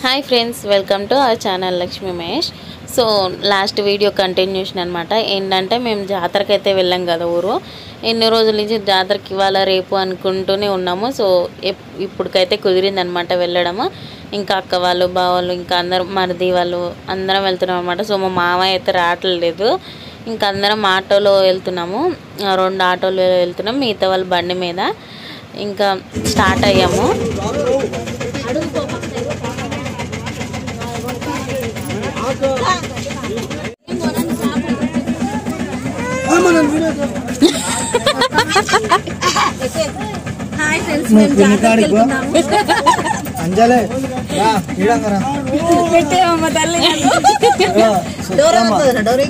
Hi friends, welcome to our channel Lakshmi Mahesh. So last video continuation అనమాట. ఏంటంటే మేము జాతరకి అయితే వెళ్ళాం కదా ఊరు. ఎన్ని రోజుల నుంచి జాతరకి ఇవాళ రేపు అనుకుంటూనే ఉన్నాము. సో ఇప్పటికైతే కుదిరిందనమాట వెళ్ళడము. ఇంకా అక్క వాళ్ళు, బావాళ్ళు, ఇంకా అందరం మరిది వాళ్ళు అందరం వెళ్తున్నాం అనమాట. సో మా మామయ్య అయితే రావట్లేదు. ఇంకా అందరం ఆటోలో వెళ్తున్నాము. 2 ఆటోలో వెళ్తున్నాం, మిగతా వాళ్ళు బండి మీద. ఇంకా స్టార్ట్ అయ్యాము. హాయ్ ఫ్రెండ్స్, మేము జాతరకి వెళ్తున్నాము. అంజలే రా ఈడంగరా పెట్టేవమ్మ తల్లి డోర్ వస్తదన డోర్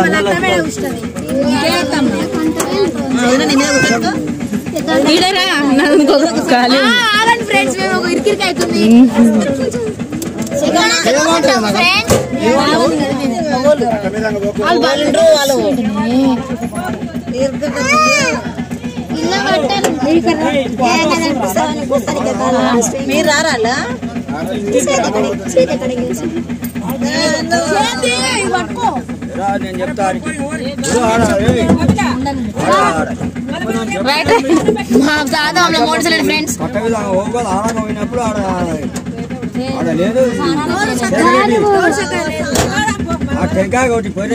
మన అత్తమే ఉస్తది ఇంకేతం అవునా నిమే ఉస్తదో ఈడరా నాకు కాలి ఆగండి ఫ్రెండ్స్, మేము ఒక ఇరికిరికి అవుతుంది. ఫ్రెండ్స్ వాళ్ళు బాలుండ్రు వాళ్ళు మీరు రారా నేను చెప్తా ఫ్రెండ్స్ పోయినప్పుడు ఆడ లేదు ఆ టెంకాయ ఒకటి పోయి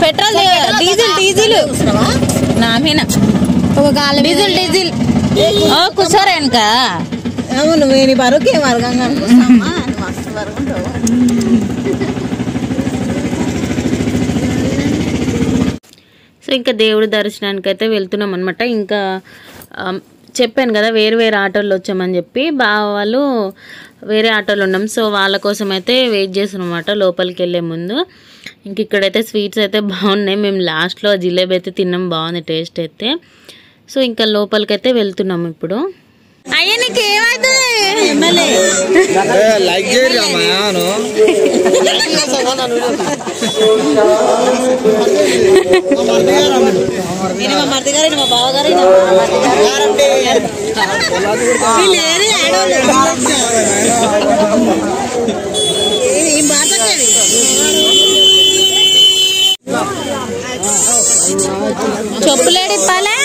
పెట్రోల్, డీజిల్ నా మీద డీజిల్ కూర్చోరా వెనక. అవును వేని వరకు వర్గంగా మస్తు వరకు ఉంటావు. సో ఇంకా దేవుడి దర్శనానికి అయితే వెళ్తున్నాం అనమాట. ఇంకా చెప్పాను కదా వేరు వేరు ఆటోలు వచ్చామని చెప్పి, బావ వాళ్ళు వేరే ఆటోలు ఉన్నాం. సో వాళ్ళ కోసం అయితే వెయిట్ చేస్తున్నాం అనమాట లోపలికి వెళ్ళే ముందు. ఇంక ఇక్కడైతే స్వీట్స్ అయితే బాగున్నాయి. మేము లాస్ట్లో జిలేబీ అయితే తిన్నాం, బాగుంది టేస్ట్ అయితే. సో ఇంకా లోపలికి అయితే వెళ్తున్నాము ఇప్పుడు. అయ్యా నీకు ఏమవుతుంది? లైక్ చేయమ్మా మా మరిది గారు, మా బావ గారు, చెప్పులేడు ఇప్పాలే.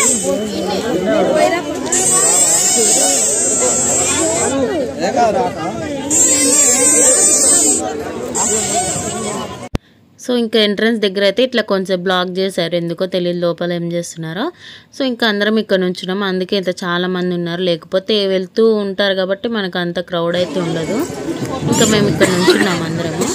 సో ఇంకా ఎంట్రన్స్ దగ్గర అయితే ఇట్లా కొంచెం బ్లాక్ చేశారు, ఎందుకో తెలియదు లోపల ఏం చేస్తున్నారో. సో ఇంకా అందరం ఇక్కడ నుంచున్నాము, అందుకే ఇంత చాలా మంది ఉన్నారు. లేకపోతే వెళ్తూ ఉంటారు కాబట్టి మనకు అంత క్రౌడ్ అయితే ఉండదు. ఇంకా మేము ఇక్కడ నుంచున్నాము అందరము.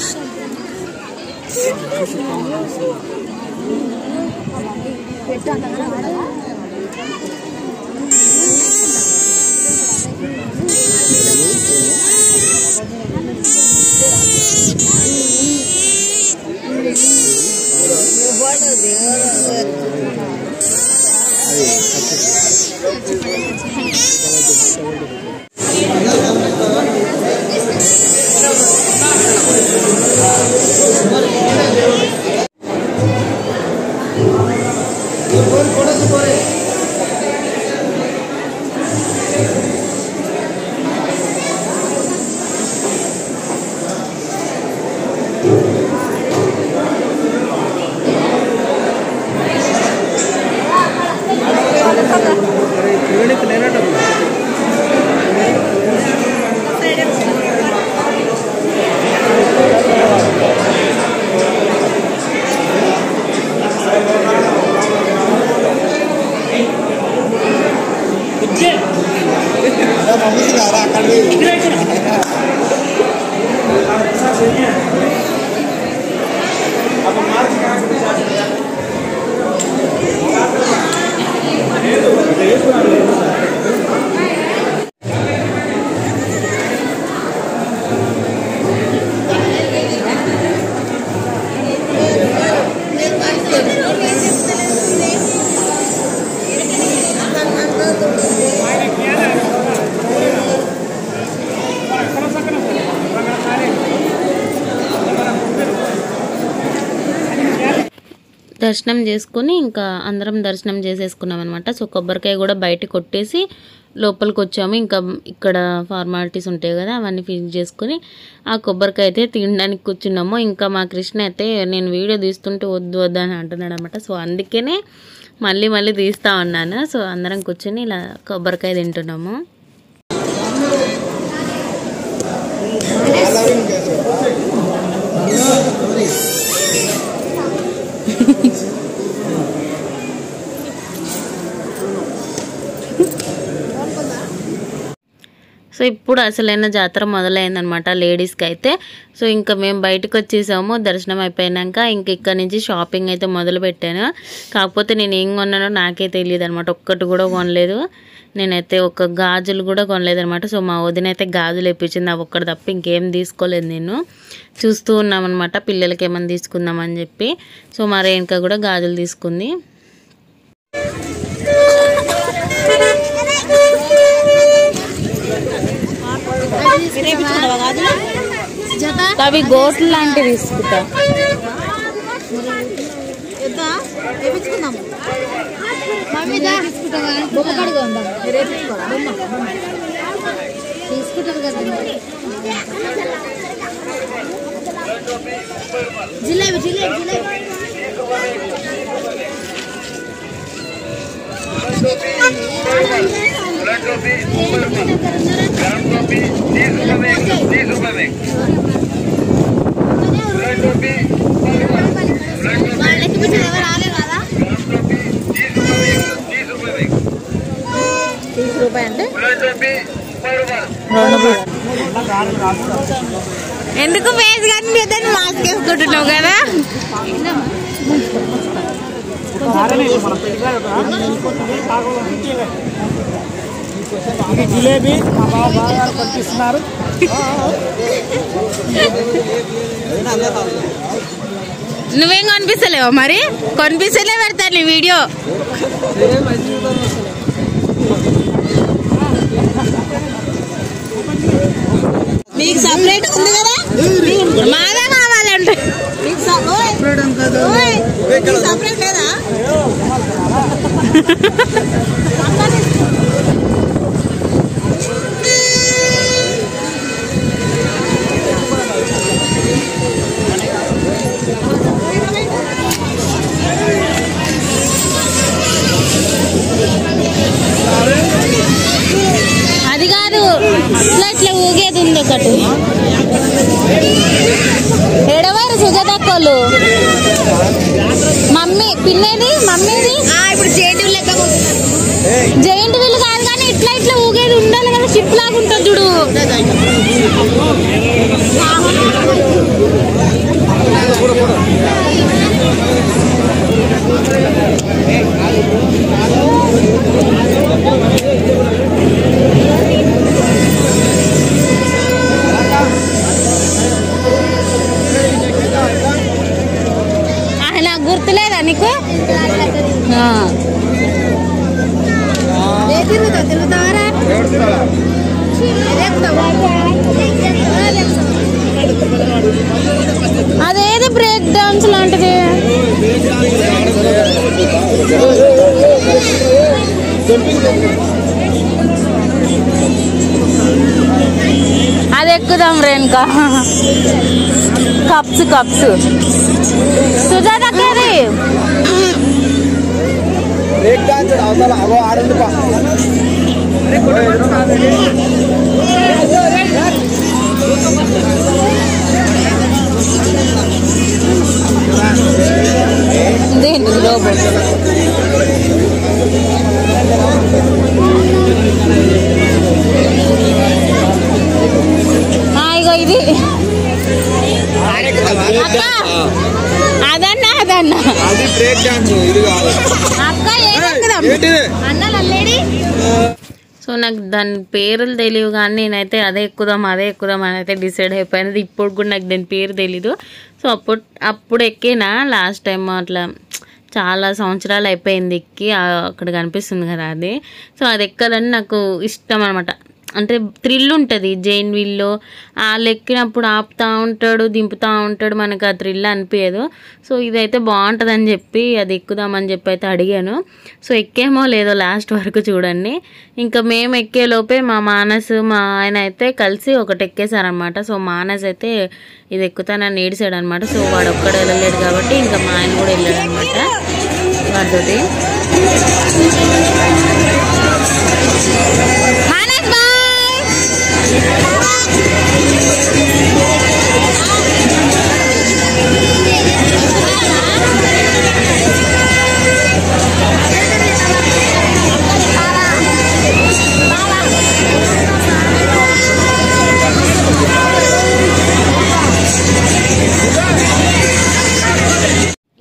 దర్శనం చేసుకొని ఇంకా అందరం దర్శనం చేసేసుకున్నాం అనమాట. సో కొబ్బరికాయ కూడా బయట కొట్టేసి లోపలికి వచ్చాము. ఇంకా ఇక్కడ ఫార్మాలిటీస్ ఉంటాయి కదా, అవన్నీ ఫినిష్ చేసుకొని ఆ కొబ్బరికాయ అయితే తినడానికి కూర్చున్నాము. ఇంకా మా కృష్ణ అయితే నేను వీడియో తీస్తుంటే వద్దు వద్దు అని అంటున్నాడు అనమాట. సో అందుకనే మళ్ళీ తీస్తూ ఉన్నాను. సో అందరం కూర్చొని ఇలా కొబ్బరికాయ తింటున్నాము. సో ఇప్పుడు అసలైన జాతర మొదలైందనమాట లేడీస్కి అయితే. సో ఇంకా మేము బయటకు వచ్చేసాము దర్శనం అయిపోయాక. ఇంక ఇక్కడ నుంచి షాపింగ్ అయితే మొదలు పెట్టాను. కాకపోతే నేను ఏం కొన్నానో నాకే తెలియదు అనమాట. ఒక్కటి కూడా కొనలేదు నేనైతే, ఒక గాజులు కూడా కొనలేదనమాట. సో మా వదిన అయితే గాజులు ఇప్పించింది, అవి ఒక్కటి తప్ప ఇంకేం తీసుకోలేదు. నేను చూస్తూ ఉన్నామన్నమాట పిల్లలకి ఏమైనా తీసుకుందామని చెప్పి. సో మా రేణుక కూడా గాజులు తీసుకుంది. అవి గోట్లు లాంటివి తీసుకుంటా. జిలేబీ జిలేబీ జిలేబీ ఎందుకు ఫేస్ కనిపిద్దని మాస్క్ వేసుకుంటున్నావు కదా. జిలేబీ మా బాగా కనిపిస్తున్నారు. నువ్వేం కనిపిస్తలేవా మరి? కనిపిస్తలే పెడతాను నీ వీడియో. మీకు సపరేట్ ఉంది కదా, మాగా కావాలంటే సపరేట్ లేదా? అది కాదు, ఇట్లా ఊగేది ఉంది ఒకటి. ఎడవారు సుజాతక్కలు మమ్మీ పిల్లేది మమ్మీది. ఇప్పుడు జైంట్ వీల్ లెక్క జైంట్ వీల్ కాదు కానీ ఇట్లా ఊగేది ఉండాలి కదా, షిప్ లాగా ఉంటుంది చూడు. నాకు గుర్తులేదా నీకు? తిరుగుతావరా? అదేది బ్రేక్ డాన్స్ లాంటిది. అది ఎక్కుదాం రేణుకా. కప్స్ సుజాతక్కది. బ్రేక్ డాన్స్ అవతల అవో ఆడండి. దేంటి లోబో ఇగో ఇది అదన్నా అది బ్రేక్ డాన్స్, ఇది కాదు అక్క. అన్నలేడి. సో నాకు దాని పేర్లు తెలియవు కానీ నేనైతే అదే ఎక్కుదాం అని అయితే డిసైడ్ అయిపోయినది. ఇప్పుడు కూడా నాకు దాని పేరు తెలీదు. సో అప్పుడు ఎక్కినా లాస్ట్ టైం అట్లా చాలా సంవత్సరాలు అయిపోయింది ఎక్కి. అక్కడ కనిపిస్తుంది కదా అది. సో అది ఎక్కాలని నాకు ఇష్టం అనమాట. అంటే థ్రిల్ ఉంటుంది జైన్ వీల్లో. వాళ్ళు ఎక్కినప్పుడు ఆపుతూ ఉంటాడు, దింపుతూ ఉంటాడు, మనకు ఆ థ్రిల్ అనిపించదు. సో ఇదైతే బాగుంటుందని చెప్పి అది ఎక్కుదామని చెప్పి అయితే అడిగాను. సో ఎక్కేమో లేదో లాస్ట్ వరకు చూడండి. ఇంకా మేము ఎక్కేలోపే మా మానస్ మా ఆయన అయితే కలిసి ఒకటి ఎక్కేశారనమాట. సో మానస్ అయితే ఇది ఎక్కుతానని ఏడిసాడు అనమాట. సో వాడు ఒక్కడు వెళ్ళలేడు కాబట్టి ఇంకా మా ఆయన కూడా వెళ్ళాడు అనమాట వాడితోటి.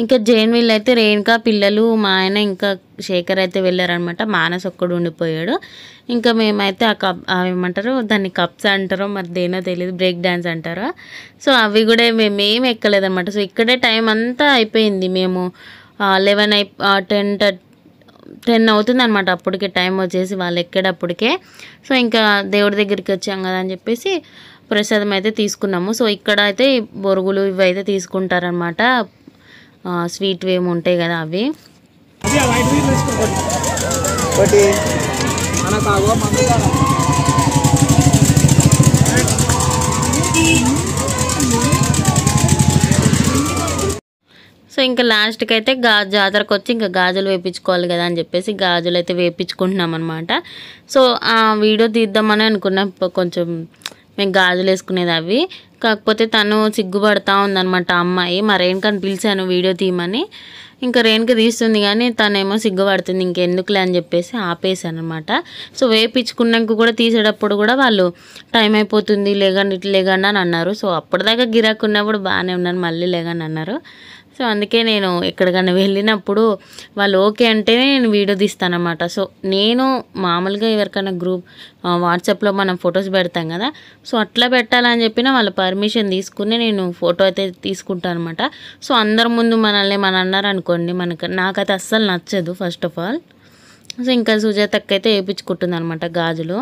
ఇంకా జైన్ వీల్ అయితే రేణుకా పిల్లలు మా ఆయన ఇంకా శేఖర్ అయితే వెళ్ళారనమాట. మానస్ ఒక్కడు ఉండిపోయాడు. ఇంకా మేమైతే ఏమంటారు దాన్ని కప్స్ అంటారో మరి దేనో తెలియదు, బ్రేక్ డ్యాన్స్ అంటారో. సో అవి కూడా మేమేం ఎక్కలేదనమాట. సో ఇక్కడే టైం అంతా అయిపోయింది. మేము 10 అవుతుంది అనమాట అప్పటికే టైం వచ్చేసి వాళ్ళు ఎక్కేటప్పటికే. సో ఇంకా దేవుడి దగ్గరికి వచ్చాం కదా అని చెప్పేసి ప్రసాదం అయితే తీసుకున్నాము. సో ఇక్కడ అయితే బొరుగులు ఇవి అయితే తీసుకుంటారనమాట. స్వీట్ ఏమి ఉంటాయి కదా అవి. సో ఇంకా లాస్ట్కి అయితే జాతరకు వచ్చి ఇంకా గాజులు వేయించుకోవాలి కదా అని చెప్పేసి గాజులు అయితే వేయించుకుంటున్నాం అనమాట. సో ఆ వీడియో తీద్దామని అనుకున్నాం. కొంచెం మేము గాజులు వేసుకునేది అవి. కాకపోతే తను సిగ్గుపడతా ఉందన్నమాట అమ్మాయి. మా రేణుకని పిలిచాను వీడియో తీయమని. ఇంకా రేణుక తీస్తుంది కానీ తనేమో సిగ్గుపడుతుంది, ఇంకెందుకులే అని చెప్పేసి ఆపేసాను అనమాట. సో వేయించుకున్నాక కూడా తీసేటప్పుడు కూడా వాళ్ళు టైం అయిపోతుంది లేగండి ఇట్లా లేగండి అని అన్నారు. సో అప్పటిదాకా గిరాకు ఉన్నప్పుడు బాగానే ఉన్నాను, మళ్ళీ లేగండి అన్నారు. సో అందుకే నేను ఎక్కడికైనా వెళ్ళినప్పుడు వాళ్ళు ఓకే అంటేనే నేను వీడియో తీస్తానమాట. సో నేను మామూలుగా ఎవరికైనా గ్రూప్ వాట్సాప్లో మనం ఫొటోస్ పెడతాం కదా, సో అట్లా పెట్టాలని చెప్పిన వాళ్ళ పర్మిషన్ తీసుకుని నేను ఫోటో అయితే తీసుకుంటాను అనమాట. సో అందరి ముందు మనల్ని అన్నారు అనుకోండి, నాకైతే అస్సలు నచ్చదు ఫస్ట్ ఆఫ్ ఆల్. సో ఇంకా సుజాతకి అయితే వేయించుకుంటుంది అనమాట గాజులు.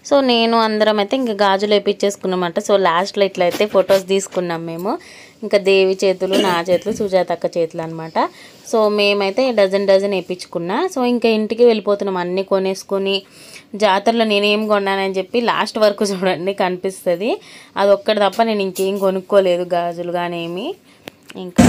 సో నేను అందరం అయితే ఇంకా గాజులు వేయించేసుకున్నామట. సో లాస్ట్లో ఇట్లయితే ఫొటోస్ తీసుకున్నాం మేము. ఇంకా దేవి చేతులు, నా చేతులు, సుజాత అక్క చేతులు అనమాట. సో మేమైతే డజన్ వేయించుకున్నా. సో ఇంకా ఇంటికి వెళ్ళిపోతున్నాం అన్నీ కొనేసుకొని. జాతరలో నేనేం కొన్నానని చెప్పి లాస్ట్ వరకు చూడండి కనిపిస్తుంది. అది ఒక్కటి తప్ప నేను ఇంకేం కొనుక్కోలేదు గాజులు కానీ ఏమి. ఇంకా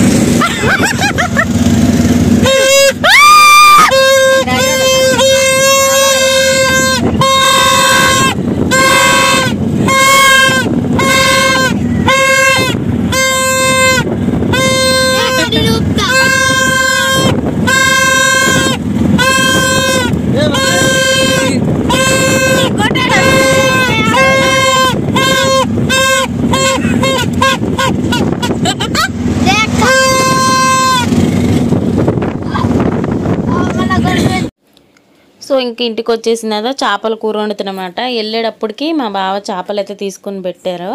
సో ఇంక ఇంటికి వచ్చేసిన చేపల కూర వండుతున్నమాట. వెళ్ళేటప్పటికి మా బావ చేపలు అయితే తీసుకొని పెట్టారు.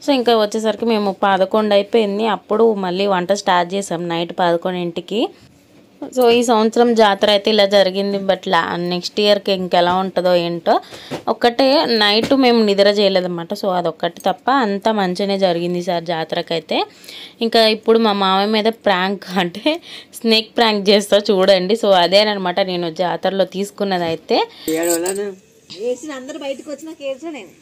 సో ఇంకా వచ్చేసరికి మేము 11 అయిపోయింది. అప్పుడు మళ్ళీ వంట స్టార్ట్ చేసాం నైట్ 11ంటికి. సో ఈ సంవత్సరం జాతర అయితే ఇలా జరిగింది. బట్ నెక్స్ట్ ఇయర్కి ఇంకెలా ఉంటుందో ఏంటో. ఒక్కటే నైట్ మేము నిద్ర చేయలేదన్నమాట. సో అదొక్కటి తప్ప అంతా మంచిగానే జరిగింది సార్ జాతరకైతే. ఇంకా ఇప్పుడు మా మామయ్య మీద ప్రాంక్ అంటే స్నేక్ ప్రాంక్ చేస్తా చూడండి. సో అదేనమాట నేను జాతరలో తీసుకున్నది అయితే. అందరు బయటకు వచ్చినాక ఏడ్చా నేను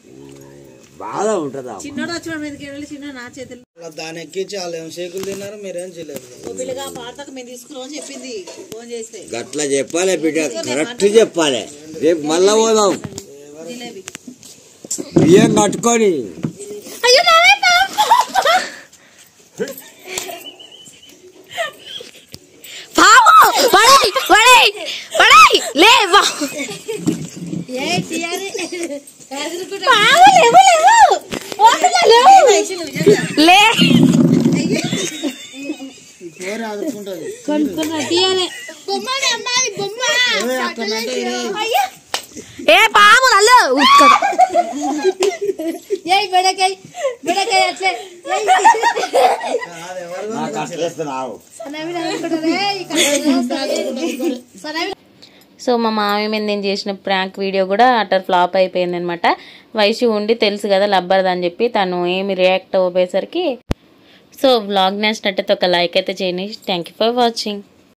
బాగా ఉంటుందా చిన్నోడు వచ్చిన మీదకి వెళ్ళి చిన్న నా చేతులు దాని ఎక్కించి వాళ్ళు ఏం షేకులు తిన్నారు మీరేం చేయలేదు. పిల్లగా పాడతాక మేము తీసుకున్నామని చెప్పింది ఫోన్ చేస్తే. గట్లా చెప్పాలి బిడ్డ, కరెక్ట్ చెప్పాలి. రేపు మళ్ళా పోదాం బియ్యం కట్టుకొని. లే ఏ పాము అల్లు సో మా మామయ్య మీద నేను చేసిన ప్రాంక్ వీడియో కూడా అటర్ ఫ్లాప్ అయిపోయింది అనమాట. వయసు ఉండి తెలుసు కదా లబ్బర్దని చెప్పి తను ఏమి రియాక్ట్ అవ్వబోయేసరికి. సో వ్లాగ్ నచ్చినట్టయితే ఒక లైక్ అయితే చేయండి. Thank you for watching.